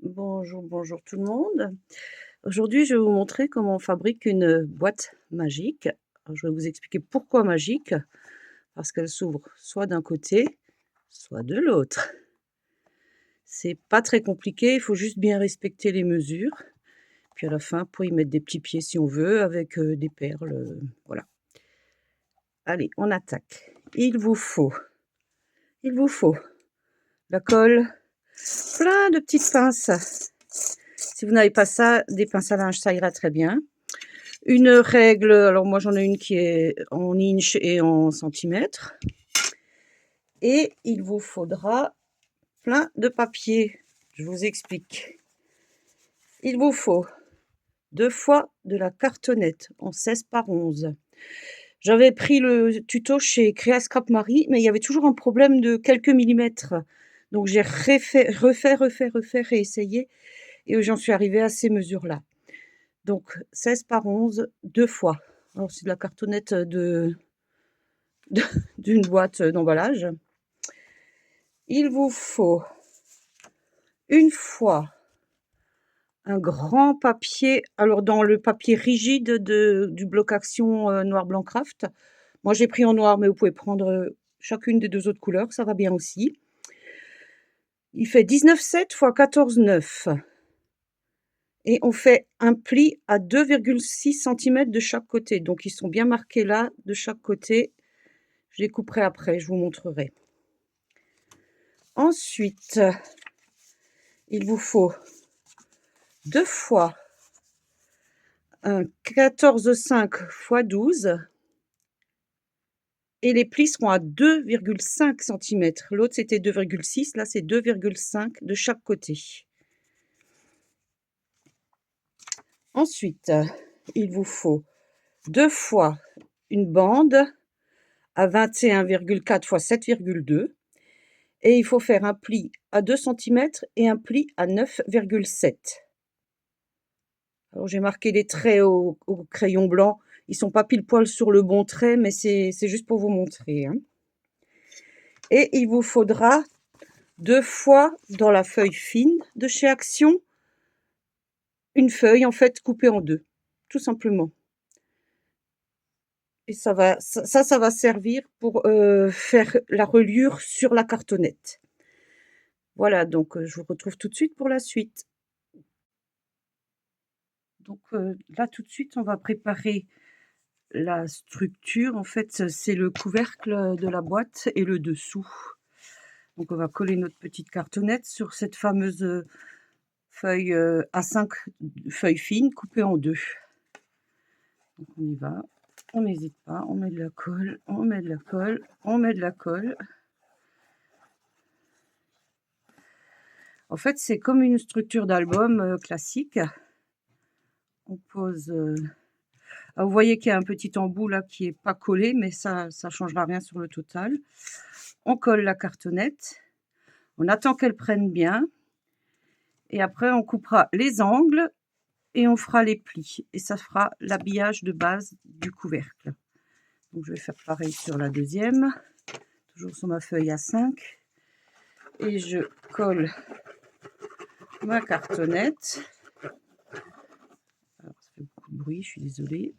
Bonjour, bonjour tout le monde. Aujourd'hui, je vais vous montrer comment on fabrique une boîte magique. Alors, je vais vous expliquer pourquoi magique, parce qu'elle s'ouvre soit d'un côté, soit de l'autre. C'est pas très compliqué, il faut juste bien respecter les mesures. Puis à la fin, pour y mettre des petits pieds si on veut, avec des perles, voilà. Allez, on attaque. Il vous faut la colle, plein de petites pinces. Si vous n'avez pas ça, des pinces à linge, ça ira très bien. Une règle, alors moi j'en ai une qui est en inch et en centimètres. Et il vous faudra plein de papier. Je vous explique. Il vous faut 2 fois de la cartonnette en 16 par 11. J'avais pris le tuto chez Créa Scrap Marie, mais il y avait toujours un problème de quelques millimètres. Donc j'ai refait, réessayé et j'en suis arrivée à ces mesures-là. Donc 16 par 11, 2 fois. Alors c'est de la cartonnette d'une boîte d'emballage. Il vous faut une fois un grand papier, alors dans le papier rigide du bloc action noir blanc craft. Moi j'ai pris en noir, mais vous pouvez prendre chacune des deux autres couleurs, ça va bien aussi. Il fait 19,7 x 14,9 et on fait un pli à 2,6 cm de chaque côté. Donc ils sont bien marqués là de chaque côté. Je les couperai après, je vous montrerai. Ensuite, il vous faut 2 fois un 14,5 x 12 et les plis seront à 2,5 cm. L'autre c'était 2,6, là c'est 2,5 de chaque côté. Ensuite, il vous faut 2 fois une bande à 21,4 x 7,2 et il faut faire un pli à 2 cm et un pli à 9,7. Alors j'ai marqué les traits au crayon blanc. Ils sont pas pile poil sur le bon trait, mais c'est juste pour vous montrer, hein. Et il vous faudra 2 fois dans la feuille fine de chez Action, une feuille en fait coupée en deux, tout simplement. Et ça va servir pour faire la reliure sur la cartonnette. Voilà, donc je vous retrouve tout de suite pour la suite. Donc là tout de suite, on va préparer la structure. En fait, c'est le couvercle de la boîte et le dessous. Donc on va coller notre petite cartonnette sur cette fameuse feuille A5 feuille fine coupée en deux. Donc on y va, on n'hésite pas, on met de la colle, on met de la colle, on met de la colle. En fait, c'est comme une structure d'album classique. On pose. Ah, vous voyez qu'il y a un petit embout là qui est pas collé, mais ça changera rien sur le total. On colle la cartonnette, on attend qu'elle prenne bien, et après on coupera les angles et on fera les plis. Et ça fera l'habillage de base du couvercle. Donc je vais faire pareil sur la deuxième, toujours sur ma feuille A5, et je colle ma cartonnette. Alors ça fait beaucoup de bruit, je suis désolée.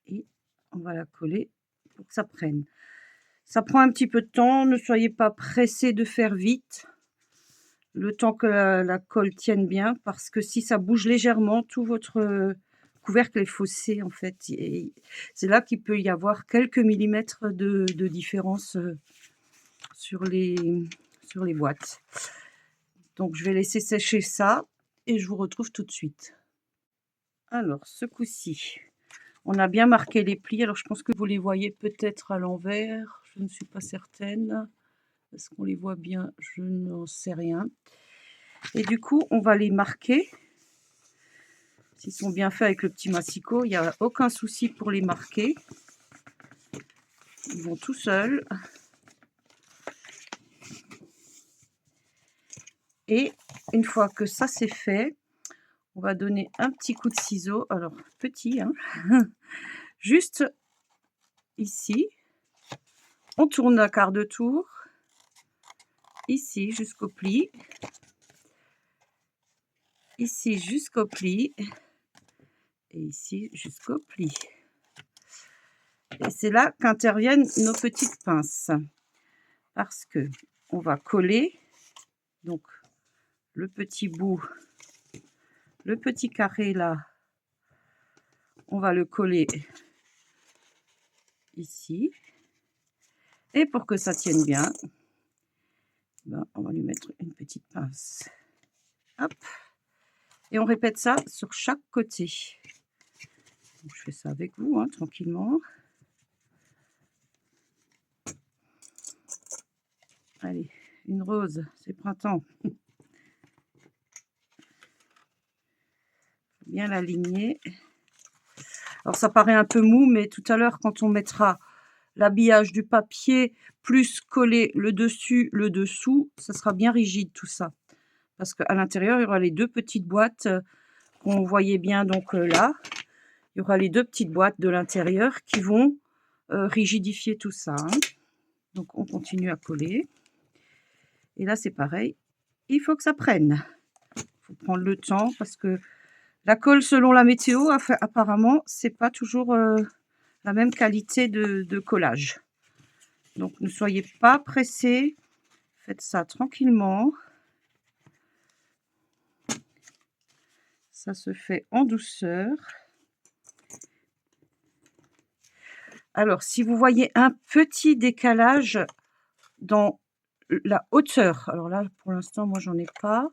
Et on va la coller pour que ça prenne. Ça prend un petit peu de temps, ne soyez pas pressés de faire vite, le temps que la colle tienne bien, parce que si ça bouge légèrement, tout votre couvercle est faussé en fait. Et c'est là qu'il peut y avoir quelques millimètres de différence sur les boîtes. Donc je vais laisser sécher ça et je vous retrouve tout de suite. Alors ce coup-ci, on a bien marqué les plis. Alors je pense que vous les voyez peut-être à l'envers, je ne suis pas certaine. Est-ce qu'on les voit bien? Je n'en sais rien. Et du coup, on va les marquer. S'ils sont bien faits avec le petit massicot, il n'y a aucun souci pour les marquer. Ils vont tout seuls. Et une fois que ça c'est fait, on va donner un petit coup de ciseau. Alors, petit, hein. Juste ici. On tourne un quart de tour. Ici, jusqu'au pli. ici jusqu'au pli et ici jusqu'au pli. Et c'est là qu'interviennent nos petites pinces. Parce que on va coller donc le petit bout, le petit carré là, on va le coller ici. Et pour que ça tienne bien, ben, on va lui mettre une petite pince. Hop. Et on répète ça sur chaque côté. Donc, je fais ça avec vous, hein, tranquillement. Allez, une rose, c'est printemps. Bien l'aligner. Alors ça paraît un peu mou, mais tout à l'heure, quand on mettra l'habillage du papier, plus coller le dessus, le dessous, ça sera bien rigide tout ça. Parce qu'à l'intérieur, il y aura les deux petites boîtes qu'on voyait bien donc là. Il y aura les deux petites boîtes de l'intérieur qui vont rigidifier tout ça. Hein. Donc on continue à coller. Et là, c'est pareil. Il faut que ça prenne. Il faut prendre le temps parce que la colle, selon la météo, apparemment, c'est pas toujours la même qualité de collage. Donc, ne soyez pas pressés. Faites ça tranquillement. Ça se fait en douceur. Alors, si vous voyez un petit décalage dans la hauteur, alors là, pour l'instant, moi, j'en ai pas.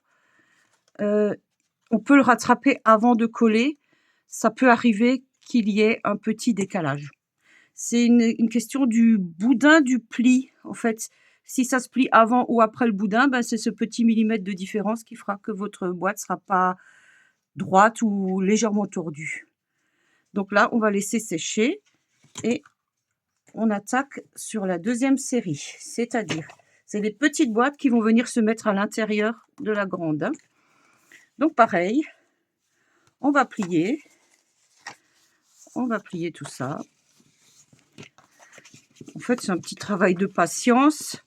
On peut le rattraper avant de coller. Ça peut arriver qu'il y ait un petit décalage. C'est une question du boudin du pli. En fait, si ça se plie avant ou après le boudin, ben c'est ce petit millimètre de différence qui fera que votre boîte ne sera pas droite ou légèrement tordue. Donc là, on va laisser sécher et on attaque sur la deuxième série. C'est-à-dire, c'est les petites boîtes qui vont venir se mettre à l'intérieur de la grande. Donc pareil, on va plier tout ça. En fait, c'est un petit travail de patience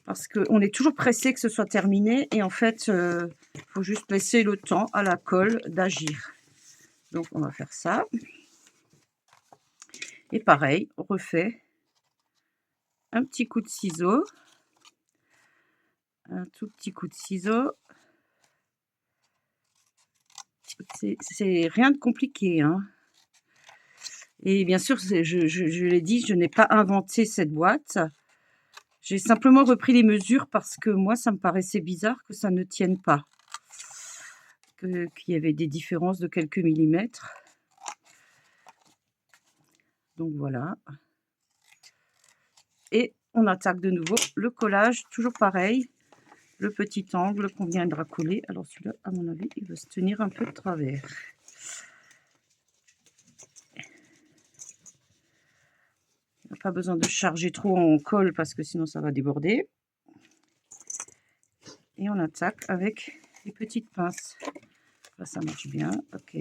parce qu'on est toujours pressé que ce soit terminé et en fait, il faut juste laisser le temps à la colle d'agir. Donc, on va faire ça. Et pareil, on refait un petit coup de ciseau, un tout petit coup de ciseau. C'est rien de compliqué, hein. Et bien sûr, je l'ai dit, je n'ai pas inventé cette boîte. J'ai simplement repris les mesures parce que moi, ça me paraissait bizarre que ça ne tienne pas. Qu'il y avait des différences de quelques millimètres. Donc voilà. Et on attaque de nouveau le collage, toujours pareil. Le petit angle qu'on viendra coller. Alors celui-là, à mon avis, il va se tenir un peu de travers. Il n'y a pas besoin de charger trop en colle parce que sinon ça va déborder. Et on attaque avec les petites pinces. Là, ça marche bien. Ok.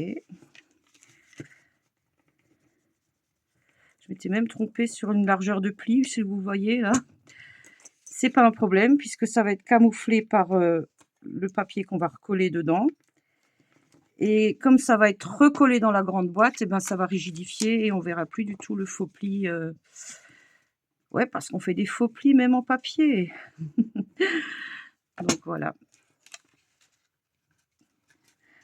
Je m'étais même trompée sur une largeur de pli, si vous voyez là. C'est pas un problème puisque ça va être camouflé par le papier qu'on va recoller dedans. Et comme ça va être recollé dans la grande boîte, et ben ça va rigidifier et on verra plus du tout le faux pli. Ouais, parce qu'on fait des faux plis même en papier. Donc voilà.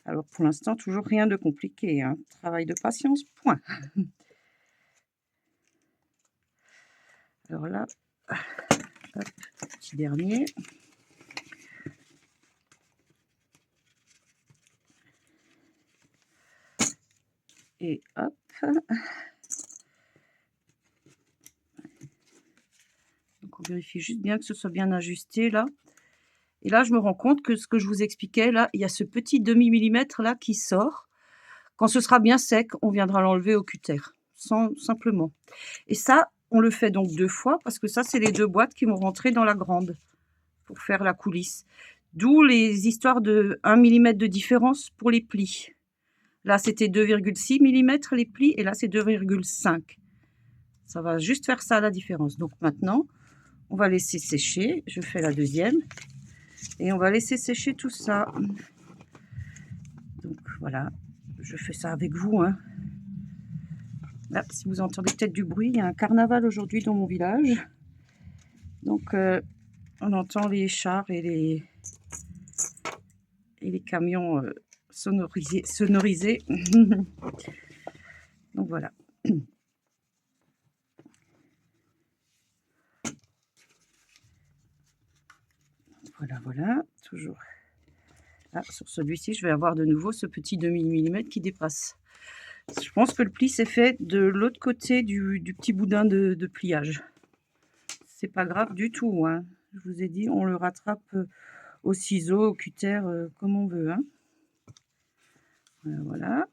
Alors pour l'instant, toujours rien de compliqué. Hein. Travail de patience, point. Alors là, hop, petit dernier. Et hop. Donc on vérifie juste bien que ce soit bien ajusté là. Et là, je me rends compte que ce que je vous expliquais, là, il y a ce petit demi-millimètre là qui sort. Quand ce sera bien sec, on viendra l'enlever au cutter, simplement. Et ça, on le fait donc 2 fois parce que ça, c'est les 2 boîtes qui vont rentrer dans la grande pour faire la coulisse. D'où les histoires de 1 mm de différence pour les plis. Là, c'était 2,6 mm les plis et là, c'est 2,5. Ça va juste faire ça la différence. Donc maintenant, on va laisser sécher. Je fais la deuxième et on va laisser sécher tout ça. voilà, je fais ça avec vous, hein. Là, si vous entendez peut-être du bruit, il y a un carnaval aujourd'hui dans mon village. Donc, on entend les chars et les camions sonorisés. Donc voilà. Voilà, voilà, toujours. Ah, sur celui-ci, je vais avoir de nouveau ce petit demi-millimètre qui dépasse. Je pense que le pli s'est fait de l'autre côté du petit boudin de pliage. C'est pas grave du tout, hein. Je vous ai dit, on le rattrape au ciseau, au cutter, comme on veut, hein. Voilà, voilà.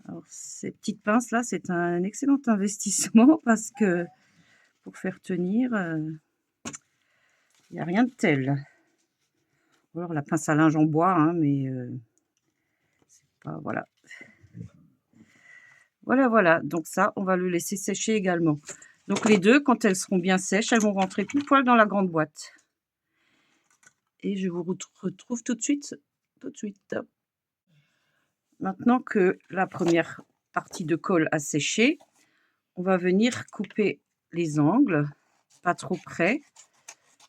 Alors, ces petites pinces là, c'est un excellent investissement parce que pour faire tenir, il n'y a rien de tel. Ou alors la pince à linge en bois, hein, mais c'est pas, voilà. Voilà, voilà, donc ça, on va le laisser sécher également. Donc les deux, quand elles seront bien sèches, elles vont rentrer pile poil dans la grande boîte. Et je vous retrouve tout de suite. Tout de suite. Maintenant que la première partie de colle a séché, on va venir couper les angles, pas trop près,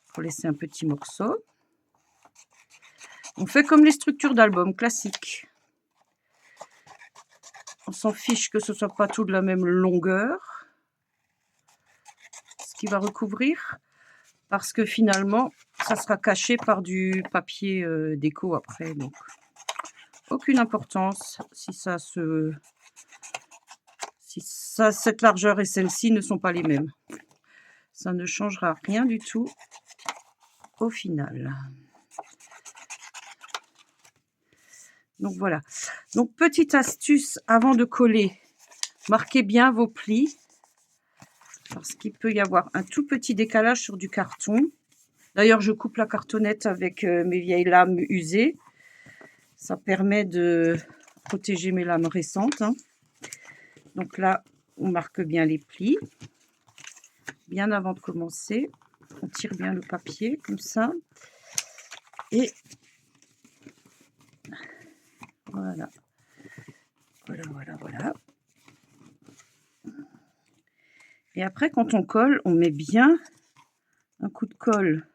pour laisser un petit morceau. On fait comme les structures d'album classiques. On s'en fiche que ce soit pas tout de la même longueur, ce qui va recouvrir, parce que finalement, ça sera caché par du papier déco après. Donc, aucune importance si cette largeur et celle-ci ne sont pas les mêmes. Ça ne changera rien du tout au final. Donc voilà. Donc petite astuce avant de coller, marquez bien vos plis parce qu'il peut y avoir un tout petit décalage sur du carton. D'ailleurs, je coupe la cartonnette avec mes vieilles lames usées. Ça permet de protéger mes lames récentes, hein. Donc là, on marque bien les plis. Bien avant de commencer, on tire bien le papier comme ça. Et voilà. Voilà, voilà, voilà. Et après, quand on colle, on met bien un coup de colle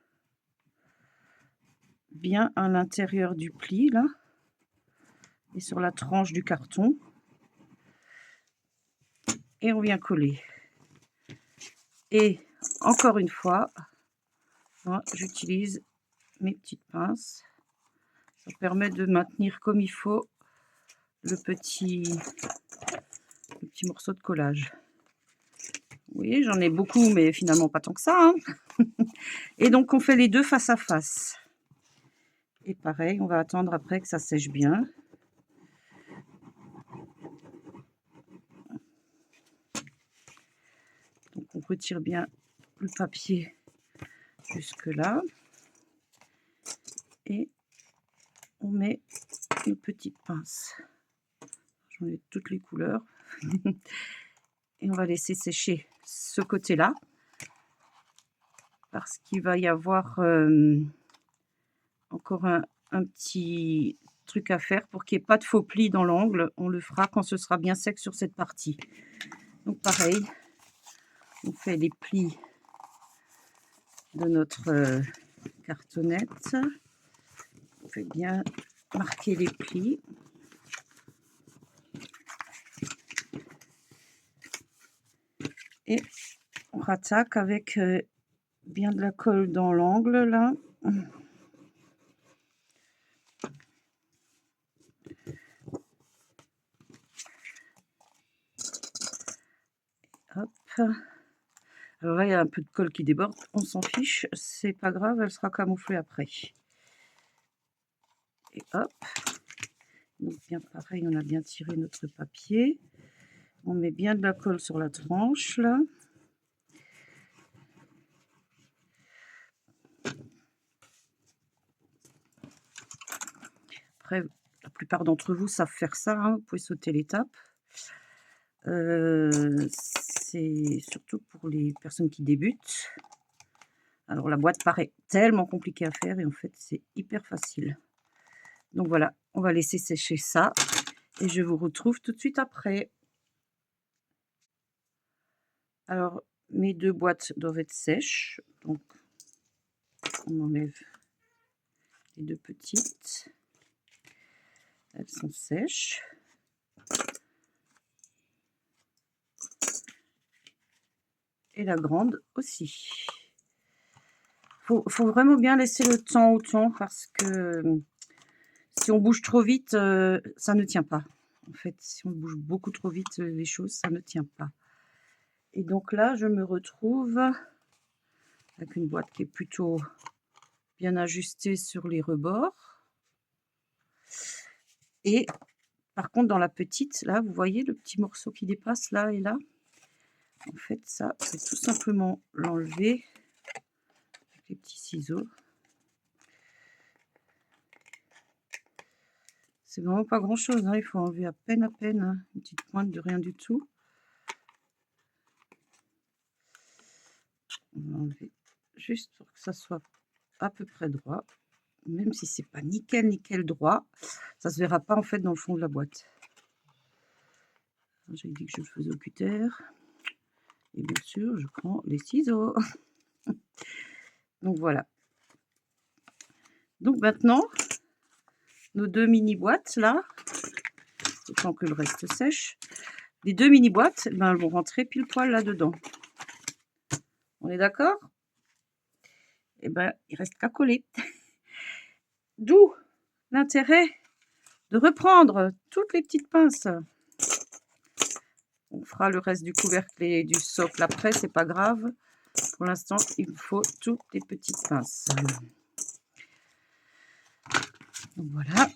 bien à l'intérieur du pli, là, et sur la tranche du carton. Et on vient coller. Et encore une fois, moi, j'utilise mes petites pinces. Ça permet de maintenir comme il faut le petit morceau de collage. Oui, j'en ai beaucoup, mais finalement pas tant que ça, hein. Et donc, on fait les deux face à face. Et pareil, on va attendre après que ça sèche bien. Donc, on retire bien le papier jusque là. Et on met une petite pince. J'en ai toutes les couleurs. Et on va laisser sécher ce côté-là. Parce qu'il va y avoir encore un petit truc à faire pour qu'il n'y ait pas de faux plis dans l'angle. On le fera quand ce sera bien sec sur cette partie. Donc pareil, on fait les plis de notre cartonnette. On fait bien marquer les plis. Et on rattaque avec bien de la colle dans l'angle là. Hop. Alors là, il y a un peu de colle qui déborde. On s'en fiche, c'est pas grave, elle sera camouflée après. Et hop. Donc bien pareil, on a bien tiré notre papier. On met bien de la colle sur la tranche là. Après, la plupart d'entre vous savent faire ça, hein, vous pouvez sauter l'étape. C'est surtout pour les personnes qui débutent. Alors la boîte paraît tellement compliquée à faire et en fait c'est hyper facile. Donc voilà, on va laisser sécher ça et je vous retrouve tout de suite après. Alors mes 2 boîtes doivent être sèches, donc on enlève les 2 petites. Elles sont sèches. Et la grande aussi. Faut vraiment bien laisser le temps au temps parce que si on bouge trop vite, ça ne tient pas. En fait, si on bouge beaucoup trop vite, les choses, ça ne tient pas. Et donc là, je me retrouve avec une boîte qui est plutôt bien ajustée sur les rebords. Et par contre, dans la petite, là, vous voyez le petit morceau qui dépasse là et là? En fait, ça, je vais tout simplement l'enlever avec les petits ciseaux. C'est vraiment pas grand chose, hein. Il faut enlever à peine, hein, une petite pointe de rien du tout. On va enlever juste pour que ça soit à peu près droit, même si c'est pas nickel droit, ça se verra pas en fait dans le fond de la boîte. J'ai dit que je le faisais au cutter et bien sûr je prends les ciseaux. Donc voilà. Donc maintenant, nos 2 mini boîtes là, autant que le reste sèche, les 2 mini boîtes, ben, elles vont rentrer pile poil là-dedans. On est d'accord? Et ben, il reste qu'à coller. D'où l'intérêt de reprendre toutes les petites pinces. On fera le reste du couvercle et du socle après, c'est pas grave. Pour l'instant, il me faut toutes les petites pinces. Donc voilà.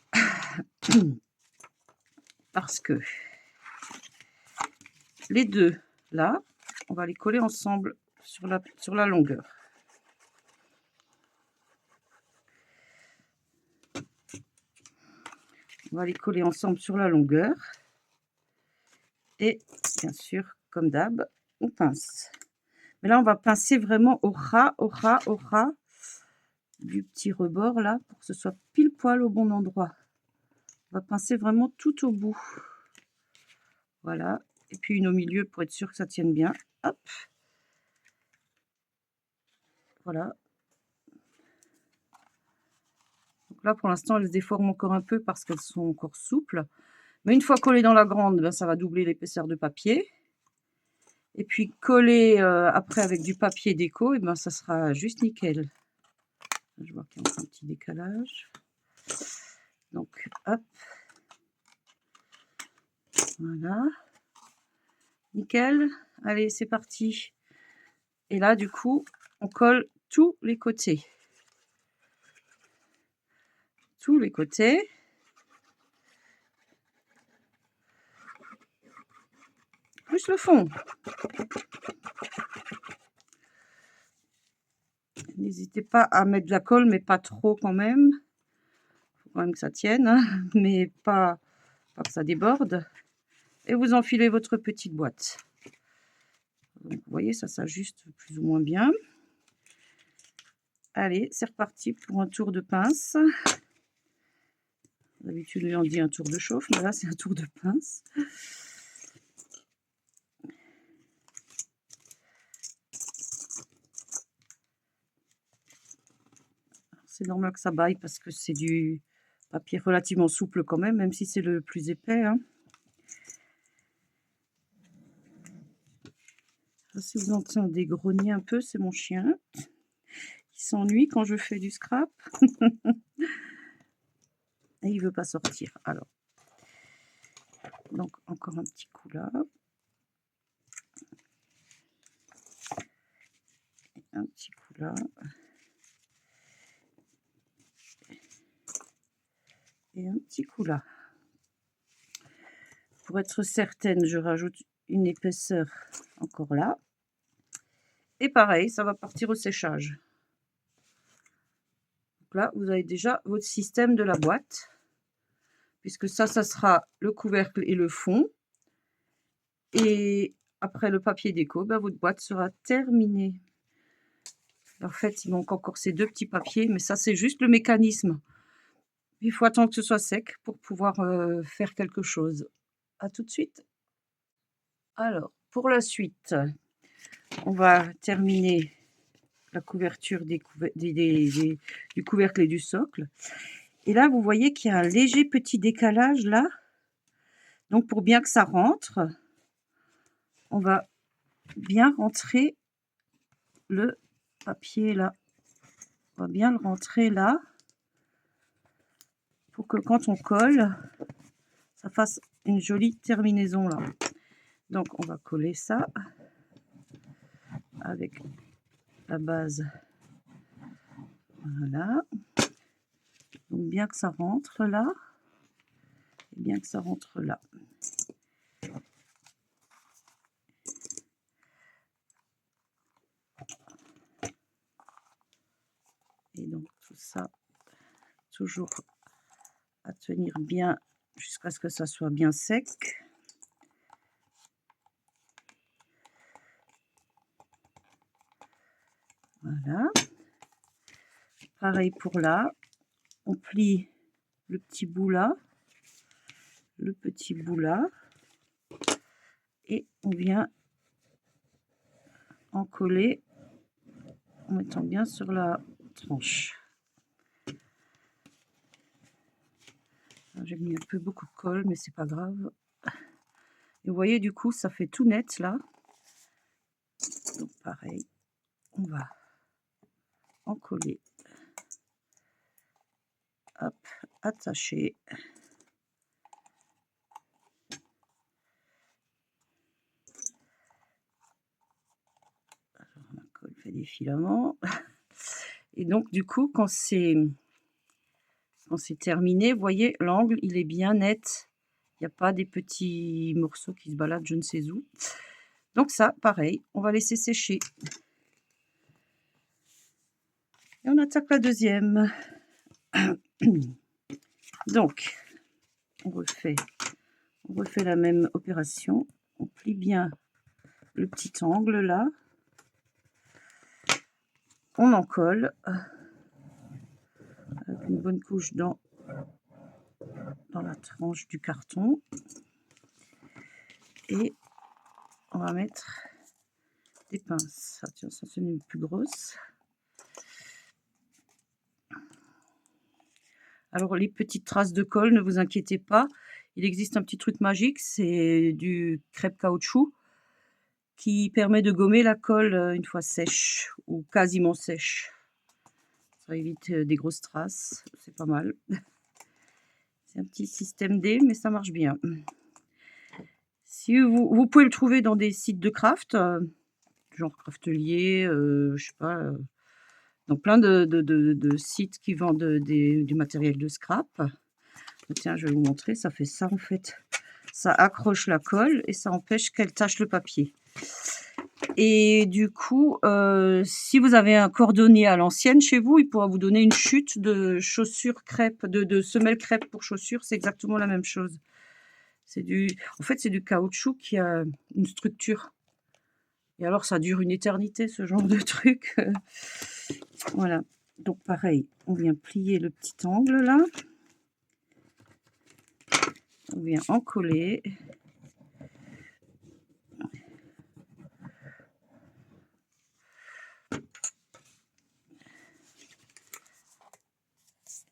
Parce que les deux, là, on va les coller ensemble sur la longueur. On va les coller ensemble sur la longueur. Et bien sûr, comme d'hab, on pince. Mais là, on va pincer vraiment au ras du petit rebord là, pour que ce soit pile poil au bon endroit. On va pincer vraiment tout au bout. Voilà. Et puis une au milieu pour être sûr que ça tienne bien. Hop. Voilà. Donc là, pour l'instant, elles se déforment encore un peu parce qu'elles sont encore souples. Mais une fois collées dans la grande, ben, ça va doubler l'épaisseur de papier. Et puis coller après avec du papier déco, et ben, ça sera juste nickel. Je vois qu'il y a un petit décalage. Donc, hop. Voilà. Nickel. Allez, c'est parti. Et là, du coup, on colle tous les côtés. Tous les côtés. Plus le fond. N'hésitez pas à mettre de la colle, mais pas trop quand même. Il faut quand même que ça tienne, hein, mais pas que ça déborde. Et vous enfilez votre petite boîte. Donc, vous voyez, ça s'ajuste plus ou moins bien. Allez, c'est reparti pour un tour de pince. D'habitude, on dit un tour de chauffe, mais là, c'est un tour de pince. C'est normal que ça baille parce que c'est du papier relativement souple quand même si c'est le plus épais. Hein. Si vous entendez grogner un peu, c'est mon chien qui s'ennuie quand je fais du scrap. Et il veut pas sortir. Alors, donc encore un petit coup là. Et un petit coup là. Et un petit coup là. Pour être certaine, je rajoute une épaisseur encore là. Et pareil, ça va partir au séchage. Donc là, vous avez déjà votre système de la boîte. Puisque ça sera le couvercle et le fond. Et après le papier déco, ben, votre boîte sera terminée. En fait, il manque encore ces 2 petits papiers, mais ça, c'est juste le mécanisme. Il faut attendre que ce soit sec pour pouvoir, faire quelque chose. À tout de suite. Alors, pour la suite, on va terminer la couverture du couvercle et du socle. Et là, vous voyez qu'il y a un léger petit décalage là. Donc pour bien que ça rentre, on va bien rentrer le papier là. On va bien le rentrer là pour que quand on colle, ça fasse une jolie terminaison là. Donc on va coller ça avec la base. Voilà. Donc bien que ça rentre là. Et bien que ça rentre là. Et donc tout ça, toujours à tenir bien jusqu'à ce que ça soit bien sec. Voilà. Pareil pour là. On plie le petit bout là, le petit bout là, et on vient en coller en mettant bien sur la tranche. J'ai mis un peu beaucoup de colle, mais c'est pas grave. Et vous voyez, du coup, ça fait tout net là. Donc pareil, on va en coller. Hop, attacher. Alors, la colle fait des filaments. Et donc, du coup, quand c'est terminé, vous voyez, l'angle, il est bien net. Il n'y a pas des petits morceaux qui se baladent je ne sais où. Donc ça, pareil, on va laisser sécher. Et on attaque la deuxième. Donc, on refait la même opération. On plie bien le petit angle là. On en colle avec une bonne couche dans la tranche du carton. Et on va mettre des pinces. Ah, tiens, ça c'est une plus grosse. Alors les petites traces de colle, ne vous inquiétez pas. Il existe un petit truc magique, c'est du crêpe caoutchouc qui permet de gommer la colle une fois sèche ou quasiment sèche. Ça évite des grosses traces, c'est pas mal. C'est un petit système D, mais ça marche bien. Si vous pouvez le trouver dans des sites de craft, genre Craftelier, je sais pas, dans plein de sites qui vendent du matériel de scrap. Tiens, je vais vous montrer, ça fait ça en fait. Ça accroche la colle et ça empêche qu'elle tache le papier. Et du coup, si vous avez un cordonnier à l'ancienne chez vous, il pourra vous donner une chute de chaussures crêpes, de semelles crêpes pour chaussures. C'est exactement la même chose. En fait, c'est du caoutchouc qui a une structure. Et alors, ça dure une éternité, ce genre de truc. Voilà. Donc, pareil, on vient plier le petit angle là. On vient en coller.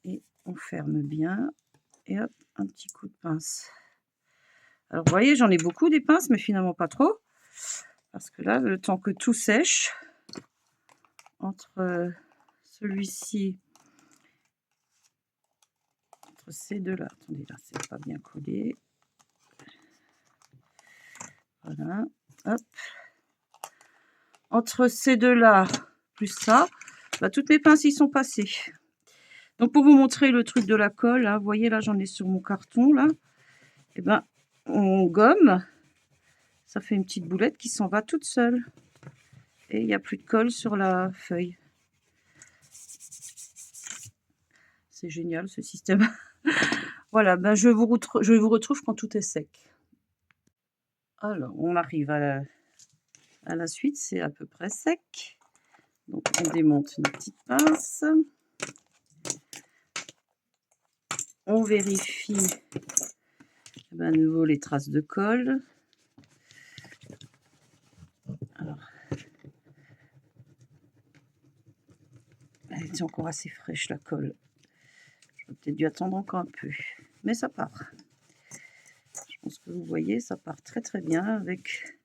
Et on ferme bien. Et hop, un petit coup de pince. Alors, vous voyez, j'en ai beaucoup des pinces, mais finalement pas trop. Parce que là, le temps que tout sèche, entre celui-ci, entre ces deux-là, attendez, là, c'est pas bien collé. Voilà, hop. Entre ces deux-là, plus ça, bah, toutes mes pinces y sont passées. Donc, pour vous montrer le truc de la colle, hein, vous voyez, là, j'en ai sur mon carton, là. Et ben, on gomme. Ça fait une petite boulette qui s'en va toute seule. Et il n'y a plus de colle sur la feuille. C'est génial, ce système. Voilà, ben je vous retrouve quand tout est sec. Alors, on arrive à la suite, c'est à peu près sec. Donc on démonte nos petites pinces. On vérifie à nouveau les traces de colle. Alors, elle était encore assez fraîche la colle. J'aurais peut-être dû attendre encore un peu, mais ça part. Je pense que vous voyez, ça part très très bien avec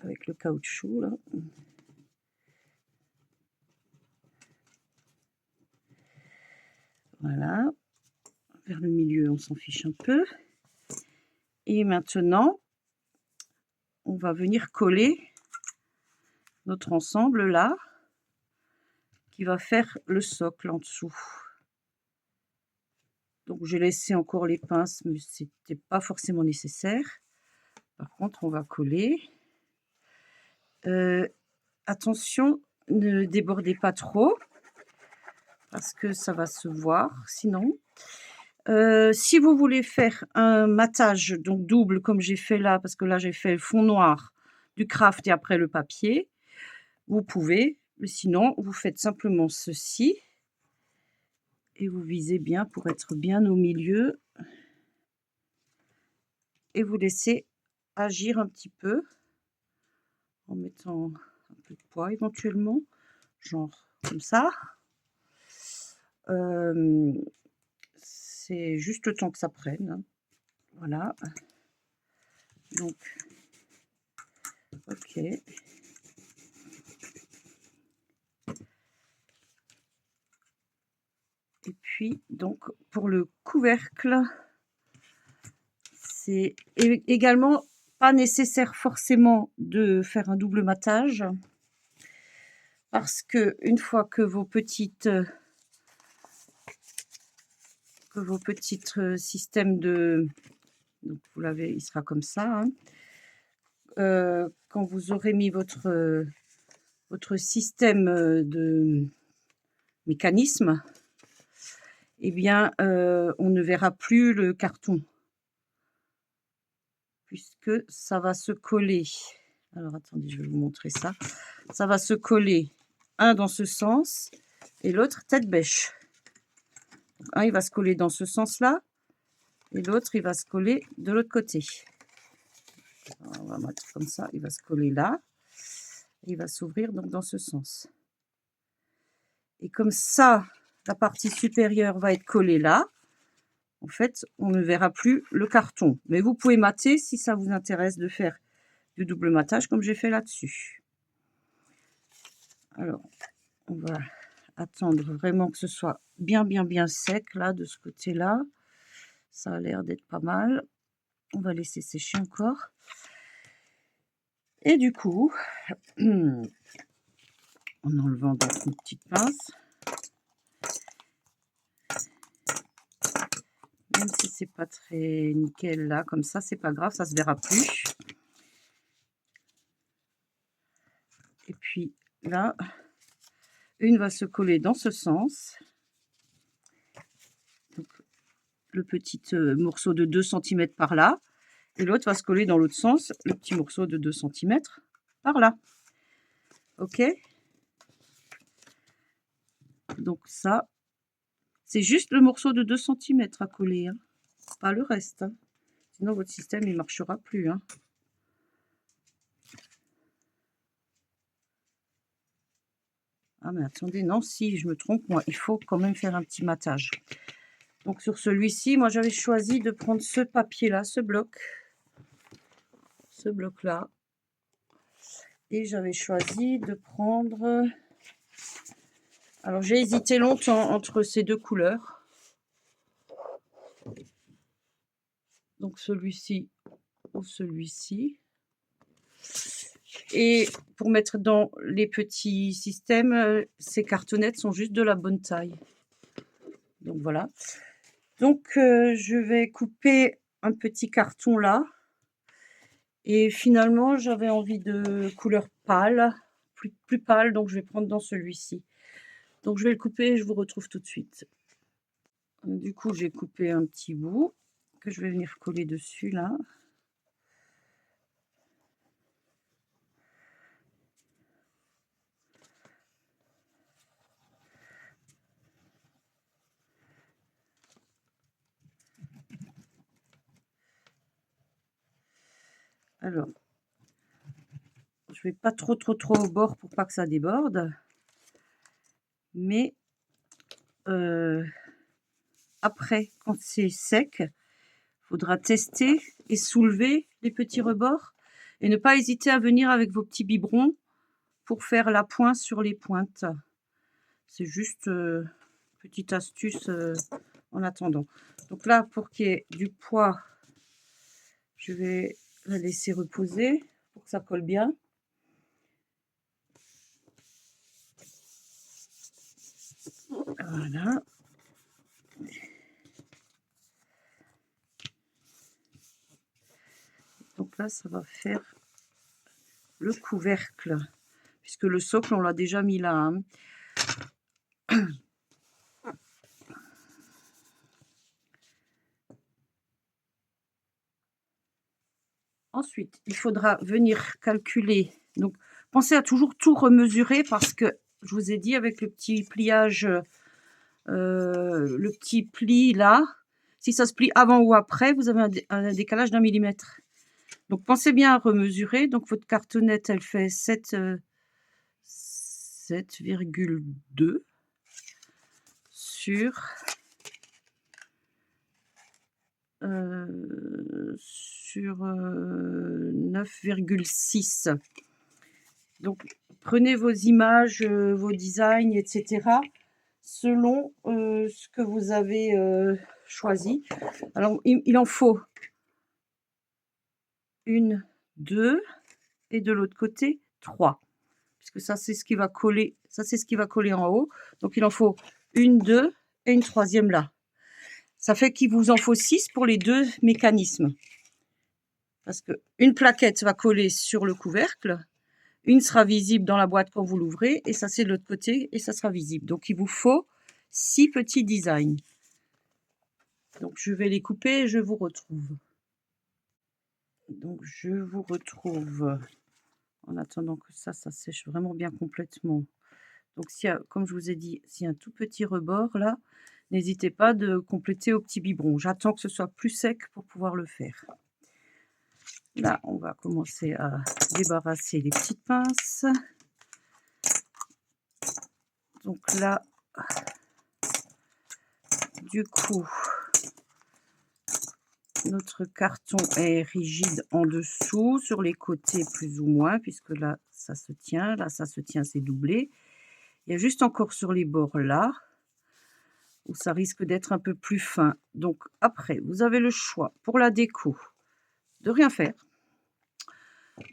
le caoutchouc là. Voilà, vers le milieu, on s'en fiche un peu. Et maintenant, on va venir coller notre ensemble là, qui va faire le socle en dessous. Donc j'ai laissé encore les pinces, mais c'était pas forcément nécessaire. Par contre, on va coller. Attention, ne débordez pas trop, parce que ça va se voir sinon. Si vous voulez faire un matage donc double comme j'ai fait là, parce que là j'ai fait le fond noir du craft et après le papier, vous pouvez, mais sinon vous faites simplement ceci et vous visez bien pour être bien au milieu et vous laissez agir un petit peu en mettant un peu de poids éventuellement, genre comme ça. C'est juste le temps que ça prenne, hein. Voilà. Donc, ok. Et puis, donc, pour le couvercle, c'est également pas nécessaire forcément de faire un double matage. Parce que une fois que vos petites systèmes de... Donc, vous l'avez, il sera comme ça, hein. Quand vous aurez mis votre système de mécanisme, eh bien, on ne verra plus le carton. Puisque ça va se coller. Alors, attendez, je vais vous montrer ça. Ça va se coller, un dans ce sens et l'autre tête bêche. Un, il va se coller dans ce sens-là et l'autre, il va se coller de l'autre côté. Alors, on va mettre comme ça, il va se coller là. Et il va s'ouvrir donc dans ce sens. Et comme ça, la partie supérieure va être collée là. En fait, on ne verra plus le carton. Mais vous pouvez mater si ça vous intéresse de faire du double matage comme j'ai fait là-dessus. Alors, on va attendre vraiment que ce soit bien sec là, de ce côté-là. Ça a l'air d'être pas mal. On va laisser sécher encore. Et du coup, en enlevant donc une petite pince, même si c'est pas très nickel là, comme ça, c'est pas grave, ça se verra plus. Et puis là, une va se coller dans ce sens. Donc, le petit morceau de 2 cm par là. Et l'autre va se coller dans l'autre sens, le petit morceau de 2 cm par là. Ok? Donc ça, c'est juste le morceau de 2 cm à coller, hein, pas le reste, hein. Sinon votre système il marchera plus, hein. Ah mais attendez, non, si je me trompe, moi, il faut quand même faire un petit matage. Donc sur celui-ci, moi j'avais choisi de prendre ce papier-là, ce bloc-là. Et j'avais choisi de prendre... Alors j'ai hésité longtemps entre ces deux couleurs. Donc celui-ci ou celui-ci. Et pour mettre dans les petits systèmes, ces cartonnettes sont juste de la bonne taille. Donc voilà. Donc je vais couper un petit carton là. Et finalement, j'avais envie de couleur pâle, plus pâle, donc je vais prendre dans celui-ci. Donc je vais le couper et je vous retrouve tout de suite. Du coup, j'ai coupé un petit bout que je vais venir coller dessus là. Alors, je vais pas trop au bord pour pas que ça déborde. Mais après, quand c'est sec, il faudra tester et soulever les petits rebords et ne pas hésiter à venir avec vos petits biberons pour faire la pointe sur les pointes. C'est juste petite astuce en attendant. Donc là, pour qu'il y ait du poids, je vais la laisser reposer pour que ça colle bien. Voilà. Donc là, ça va faire le couvercle, puisque le socle, on l'a déjà mis là. Hein. Ensuite, il faudra venir calculer. Donc, pensez à toujours tout remesurer parce que je vous ai dit avec le petit pliage, le petit pli là, si ça se plie avant ou après, vous avez un décalage d'1 millimètre. Donc, pensez bien à remesurer. Donc, votre cartonnette, elle fait 7,2 sur 9,6. Donc, prenez vos images, vos designs, etc. selon ce que vous avez choisi. Alors, il en faut 1, 2 et de l'autre côté 3. Puisque ça, c'est ce qui va coller. Ça, c'est ce qui va coller en haut. Donc, il en faut 1, 2 et une troisième là. Ça fait qu'il vous en faut 6 pour les 2 mécanismes. Parce qu'une plaquette va coller sur le couvercle, une sera visible dans la boîte quand vous l'ouvrez, et ça c'est de l'autre côté, et ça sera visible. Donc il vous faut 6 petits designs. Donc je vais les couper et je vous retrouve. Donc je vous retrouve en attendant que ça sèche vraiment bien complètement. Donc s'il y a, comme je vous ai dit, s'il y a un tout petit rebord là, n'hésitez pas de compléter au petit biberon. J'attends que ce soit plus sec pour pouvoir le faire. Là, on va commencer à débarrasser les petites pinces. Donc là, du coup, notre carton est rigide en dessous, sur les côtés plus ou moins, puisque là, ça se tient. Là, ça se tient, c'est doublé. Il y a juste encore sur les bords là, où ça risque d'être un peu plus fin. Donc après, vous avez le choix pour la déco de rien faire,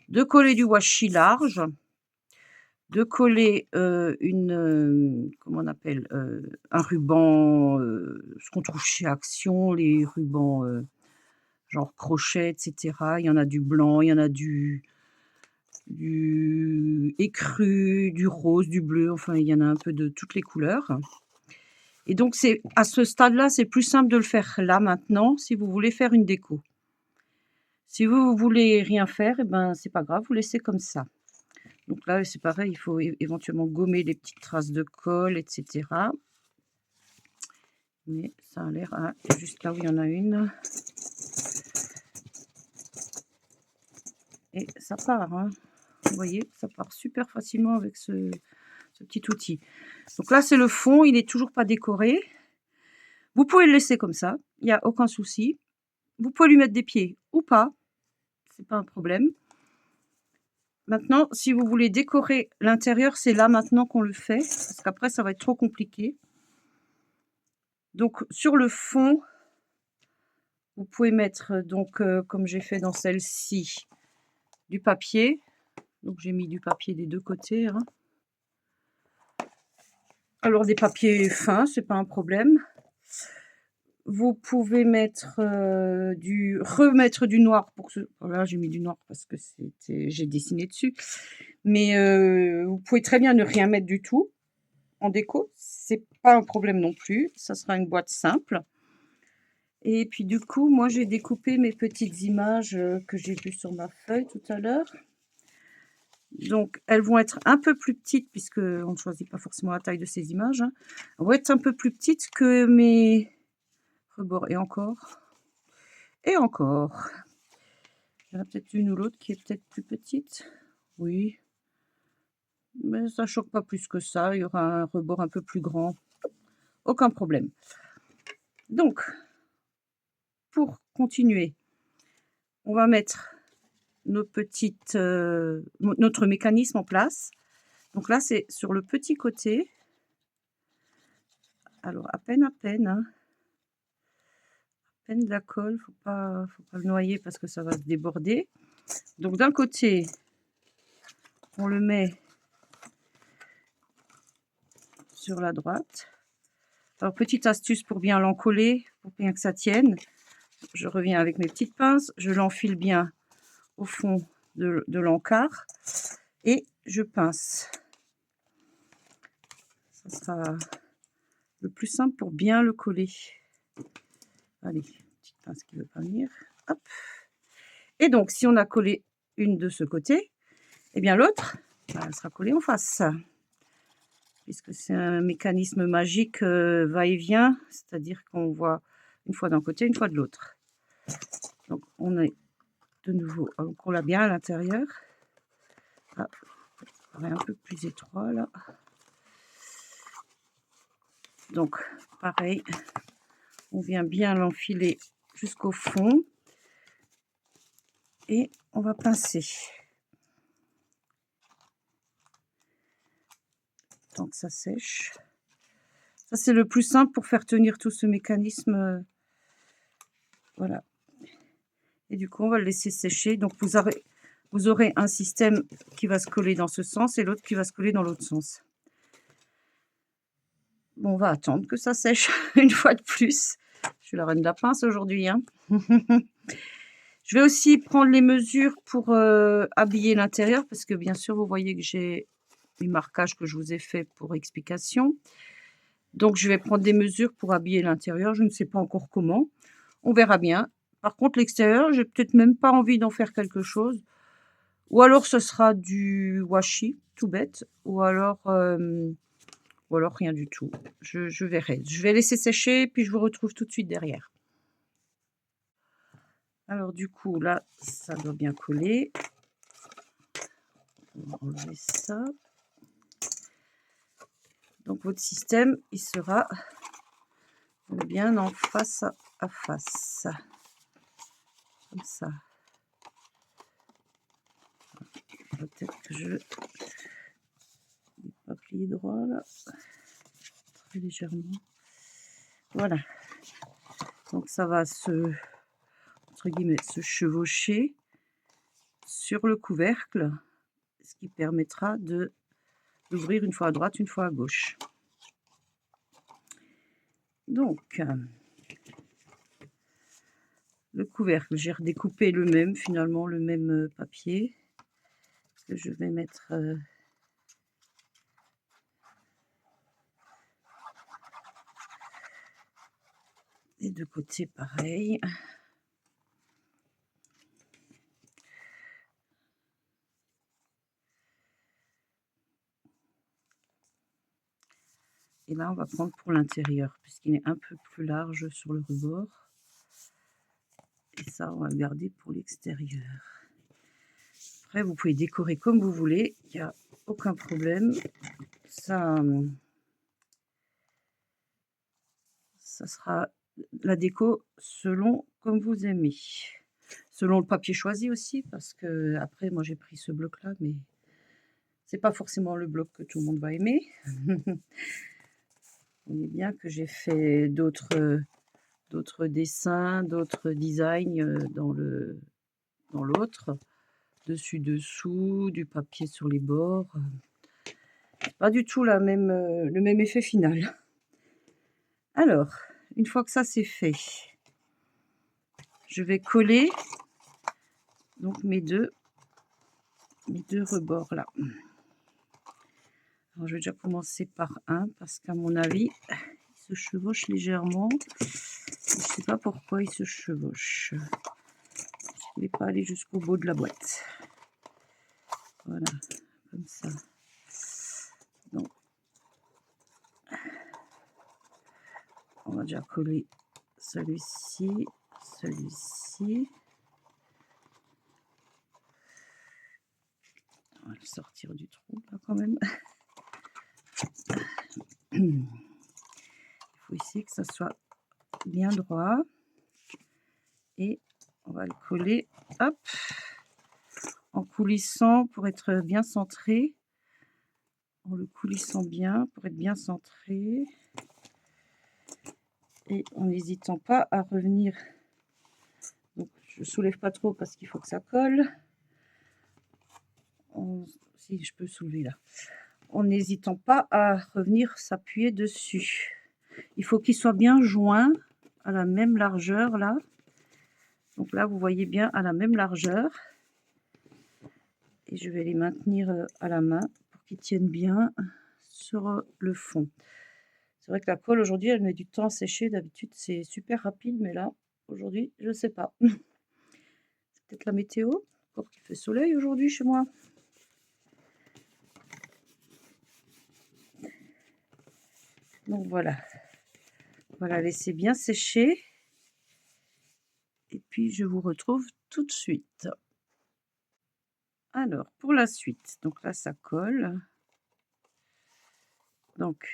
de coller du washi large, de coller comment on appelle, un ruban, ce qu'on trouve chez Action, les rubans genre crochet, et cetera. Il y en a du blanc, il y en a du écru, du rose, du bleu, enfin il y en a un peu de toutes les couleurs. Et donc c'est à ce stade-là, c'est plus simple de le faire là maintenant si vous voulez faire une déco. Si vous voulez rien faire, et ben c'est pas grave, vous laissez comme ça. Donc là, c'est pareil, il faut éventuellement gommer les petites traces de colle, etc. Mais ça a l'air juste là où il y en a une. Et ça part, hein. Vous voyez, ça part super facilement avec ce petit outil. Donc là, c'est le fond, il n'est toujours pas décoré. Vous pouvez le laisser comme ça, il n'y a aucun souci. Vous pouvez lui mettre des pieds ou pas, c'est pas un problème. Maintenant, si vous voulez décorer l'intérieur, c'est là maintenant qu'on le fait, parce qu'après ça va être trop compliqué. Donc sur le fond, vous pouvez mettre, donc comme j'ai fait dans celle-ci, du papier. Donc j'ai mis du papier des deux côtés. Hein. Alors des papiers fins, c'est pas un problème. Vous pouvez mettre remettre du noir pour ce. Voilà, j'ai mis du noir parce que j'ai dessiné dessus. Mais vous pouvez très bien ne rien mettre du tout en déco. C'est pas un problème non plus. Ça sera une boîte simple. Et puis du coup, moi j'ai découpé mes petites images que j'ai vues sur ma feuille tout à l'heure. Donc elles vont être un peu plus petites puisque on ne choisit pas forcément la taille de ces images. Hein. Elles vont être un peu plus petites que mes rebords et encore. Et encore. Il y en a peut-être une ou l'autre qui est peut-être plus petite. Oui, mais ça choque pas plus que ça. Il y aura un rebord un peu plus grand. Aucun problème. Donc, pour continuer, on va mettre nos petites, notre mécanisme en place. Donc là, c'est sur le petit côté. Alors à peine, hein. À peine de la colle, faut pas le noyer parce que ça va se déborder. Donc d'un côté, on le met sur la droite. Alors petite astuce pour bien l'encoller, pour bien que ça tienne. Je reviens avec mes petites pinces, je l'enfile bien au fond de l'encart et je pince. Ça sera le plus simple pour bien le coller. Allez, petite pince qui ne veut pas venir. Hop. Et donc, si on a collé une de ce côté, eh bien l'autre, elle sera collée en face. Puisque c'est un mécanisme magique va-et-vient, c'est-à-dire qu'on voit une fois d'un côté, une fois de l'autre. Donc, on est de nouveau, on colle bien à l'intérieur. Ah, ça paraît un peu plus étroit là. Donc, pareil, on vient bien l'enfiler jusqu'au fond et on va pincer. Tant que ça sèche. Ça, c'est le plus simple pour faire tenir tout ce mécanisme. Voilà. Et du coup, on va le laisser sécher. Donc, vous aurez un système qui va se coller dans ce sens et l'autre qui va se coller dans l'autre sens. Bon, on va attendre que ça sèche une fois de plus. Je suis la reine de la pince aujourd'hui, hein. Je vais aussi prendre les mesures pour habiller l'intérieur parce que bien sûr, vous voyez que j'ai les marquages que je vous ai fait pour explication. Donc, je vais prendre des mesures pour habiller l'intérieur. Je ne sais pas encore comment. On verra bien. Par contre, l'extérieur, j'ai peut-être même pas envie d'en faire quelque chose. Ou alors, ce sera du washi, tout bête. Ou alors rien du tout. Je verrai. Je vais laisser sécher, puis je vous retrouve tout de suite derrière. Alors, du coup, là, ça doit bien coller. On va enlever ça. Donc, votre système, il sera bien en face à face. Comme ça. Peut-être que je ne vais pas plier droit, là. Très légèrement. Voilà. Donc, ça va entre guillemets, se chevaucher sur le couvercle, ce qui permettra d'ouvrir une fois à droite, une fois à gauche. Donc, le couvercle, j'ai redécoupé le même, finalement, le même papier que je vais mettre des deux côtés pareil. Et là, on va prendre pour l'intérieur, puisqu'il est un peu plus large sur le rebord. Et ça, on va le garder pour l'extérieur. Après, vous pouvez décorer comme vous voulez, il n'y a aucun problème. Ça sera la déco selon comme vous aimez. Selon le papier choisi aussi, parce que après, moi j'ai pris ce bloc-là, mais c'est pas forcément le bloc que tout le monde va aimer. Vous voyez bien que j'ai fait d'autres dessins, d'autres designs dans l'autre. Dessus, dessous, du papier sur les bords. Pas du tout le même effet final. Alors, une fois que ça c'est fait, je vais coller donc mes deux rebords là. Alors, je vais déjà commencer par un parce qu'à mon avis, il se chevauche légèrement. Je ne sais pas pourquoi il se chevauche. Je ne vais pas aller jusqu'au bout de la boîte. Voilà, comme ça. Donc, on va déjà coller celui-ci, celui-ci. sortir du trou là quand même. Il faut essayer que ça soit bien droit. Et on va le coller, hop, en coulissant pour être bien centré. En le coulissant bien pour être bien centré. Et en n'hésitant pas à revenir. Donc je soulève pas trop parce qu'il faut que ça colle. Si je peux soulever là. En n'hésitant pas à revenir s'appuyer dessus. Il faut qu'il soit bien joint à la même largeur là. Donc là, vous voyez bien à la même largeur. Et je vais les maintenir à la main pour qu'ils tiennent bien sur le fond. C'est vrai que la colle aujourd'hui, elle met du temps à sécher. D'habitude, c'est super rapide, mais là, aujourd'hui, je ne sais pas. C'est peut-être la météo. Encore qu'il fait soleil aujourd'hui chez moi. Donc voilà. Voilà, laissez bien sécher. Et puis, je vous retrouve tout de suite. Alors, pour la suite, donc là, ça colle. Donc,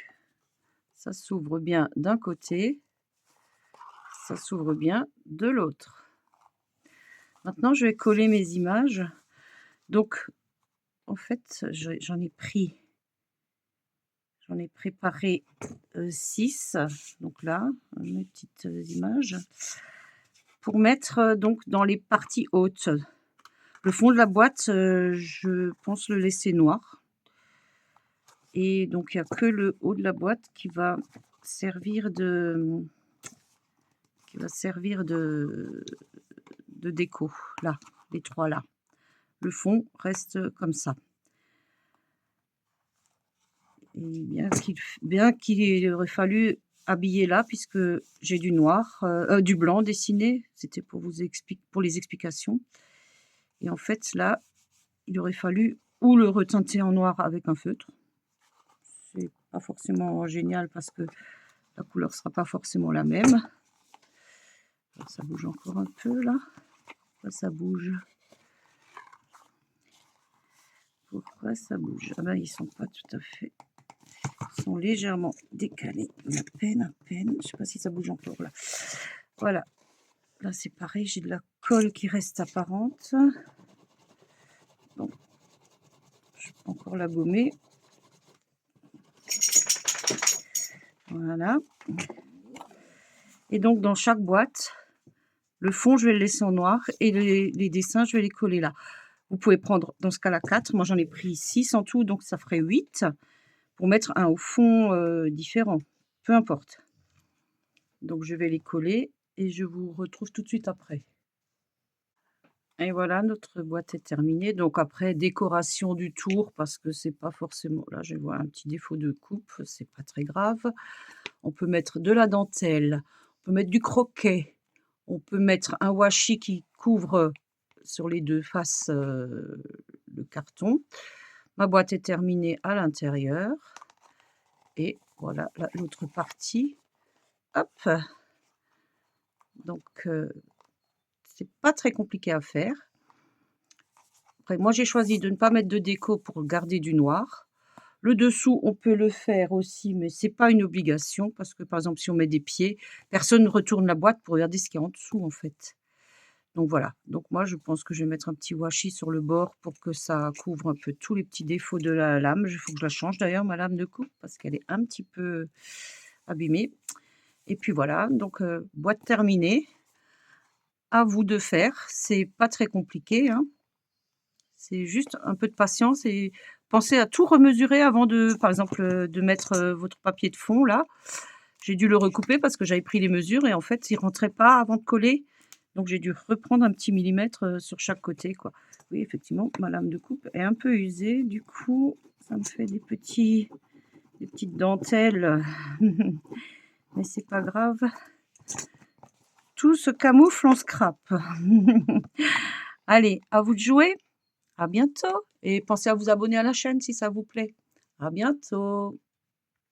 ça s'ouvre bien d'un côté. Ça s'ouvre bien de l'autre. Maintenant, je vais coller mes images. Donc, en fait, j'en ai préparé 6. Donc là, mes petites images. Pour mettre donc dans les parties hautes. Le fond de la boîte, je pense le laisser noir. Et donc, il n'y a que le haut de la boîte qui va servir de déco. Là, les 3 là. Le fond reste comme ça. Et bien qu'il aurait fallu habiller là, puisque j'ai du noir, du blanc dessiné. C'était pour les explications. Et en fait, là, il aurait fallu ou le reteinter en noir avec un feutre. C'est pas forcément génial parce que la couleur sera pas forcément la même. Alors, ça bouge encore un peu là. Pourquoi ça bouge? Pourquoi ça bouge? Ah ben, ils sont pas tout à fait. Ils sont légèrement décalés. À peine. Je sais pas si ça bouge encore là. Voilà. Là, c'est pareil. J'ai de la colle qui reste apparente. Donc, je peux encore la gommer. Voilà. Et donc, dans chaque boîte, le fond, je vais le laisser en noir et les dessins, je vais les coller là. Vous pouvez prendre, dans ce cas-là, 4. Moi, j'en ai pris 6 en tout, donc ça ferait 8 pour mettre un au fond différent. Peu importe. Donc, je vais les coller et je vous retrouve tout de suite après. Et voilà, notre boîte est terminée. Donc après, décoration du tour, parce que c'est pas forcément... Là, je vois un petit défaut de coupe, c'est pas très grave. On peut mettre de la dentelle, on peut mettre du croquet, on peut mettre un washi qui couvre sur les 2 faces le carton. Ma boîte est terminée à l'intérieur. Et voilà l'autre partie. Hop. Donc, c'est pas très compliqué à faire. Après, moi, j'ai choisi de ne pas mettre de déco pour garder du noir. Le dessous, on peut le faire aussi, mais c'est pas une obligation parce que, par exemple, si on met des pieds, personne ne retourne la boîte pour regarder ce qu'il y a en dessous, en fait. Donc voilà. Donc moi, je pense que je vais mettre un petit washi sur le bord pour que ça couvre un peu tous les petits défauts de la lame. Il faut que je la change d'ailleurs, ma lame de coupe, parce qu'elle est un petit peu abîmée. Et puis voilà, donc boîte terminée. À vous de faire. C'est pas très compliqué, hein. C'est juste un peu de patience et pensez à tout remesurer avant de, par exemple, de mettre votre papier de fond là. J'ai dû le recouper parce que j'avais pris les mesures et en fait, il rentrait pas avant de coller. Donc j'ai dû reprendre un petit millimètre sur chaque côté, quoi. Oui, effectivement, ma lame de coupe est un peu usée. Du coup, ça me fait des petites dentelles. Mais c'est pas grave. Tout se camoufle en scrap. Allez, à vous de jouer. À bientôt et pensez à vous abonner à la chaîne si ça vous plaît. À bientôt.